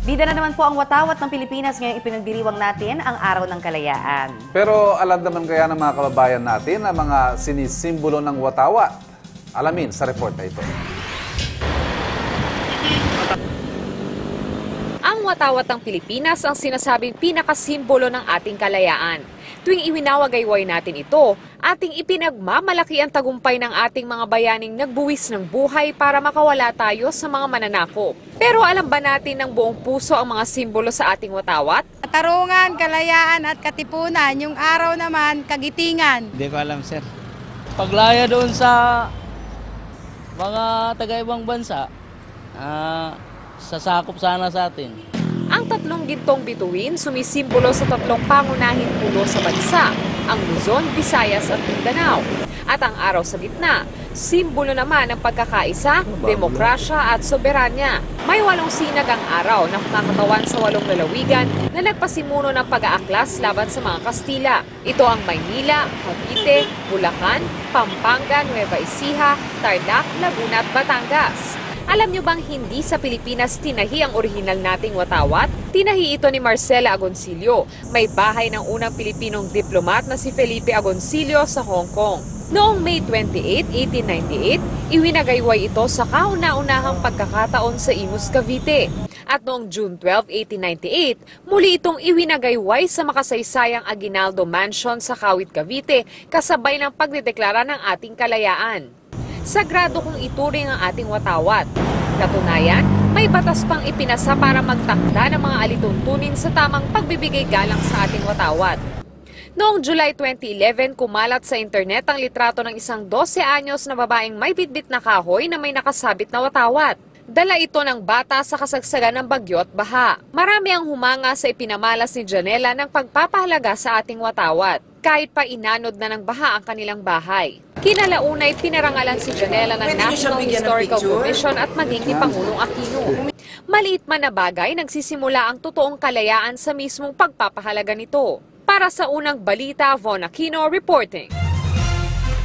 Bida na naman po ang watawat ng Pilipinas ngayong ipinagdiriwang natin ang Araw ng Kalayaan. Pero alam naman kaya ng mga kababayan natin ang mga sinisimbolo ng watawat? Alamin sa report na ito. Ang watawat ng Pilipinas ang sinasabing pinakasimbolo ng ating kalayaan. Tuwing iwinawagayway natin ito, ating ipinagmamalaki ang tagumpay ng ating mga bayaning nagbuwis ng buhay para makawala tayo sa mga mananakop. Pero alam ba natin ng buong puso ang mga simbolo sa ating watawat? Katarungan, kalayaan at katipunan. Yung araw naman, kagitingan. Hindi ko alam, sir. Paglaya doon sa mga taga-ibang bansa, sasakop sana sa atin. Ang tatlong gintong bituin sumisimbolo sa tatlong pangunahing pulo sa bansa, ang Luzon, Visayas at Mindanao. At ang araw sa gitna, simbolo naman ng pagkakaisa, demokrasya at soberanya. May 8 sinag ang araw na kumakatawan sa 8 lalawigan na nagpasimuno ng pag-aaklas laban sa mga Kastila. Ito ang Maynila, Cavite, Bulacan, Pampanga, Nueva Ecija, Tarlac, Laguna at Batangas. Alam nyo bang hindi sa Pilipinas tinahi ang orihinal nating watawat? Tinahi ito ni Marcela Agoncillo, may bahay ng unang Pilipinong diplomat na si Felipe Agoncillo sa Hong Kong. Noong May 28, 1898, iwinagayway ito sa kauna-unahang pagkakataon sa Imus, Cavite. At noong June 12, 1898, muli itong iwinagayway sa makasaysayang Aguinaldo Mansion sa Kawit, Cavite, kasabay ng pagdedeklara ng ating kalayaan. Sagrado kong ituring ang ating watawat. Katunayan, may batas pang ipinasa para magtakda ng mga alituntunin sa tamang pagbibigay galang sa ating watawat. Noong July 2011, kumalat sa internet ang litrato ng isang 12 anyos na babaeng may bitbit na kahoy na may nakasabit na watawat. Dala ito ng bata sa kasagsagan ng bagyo at baha. Marami ang humanga sa ipinamalas ni Janela ng pagpapahalaga sa ating watawat, kahit pa inanod na ng baha ang kanilang bahay. Kinalaunay, pinarangalan si Janela ng National Historical Commission at maging ni Pangulong Aquino. Maliit man na bagay, nagsisimula ang totoong kalayaan sa mismong pagpapahalaga nito. Para sa unang balita, Von Aquino reporting.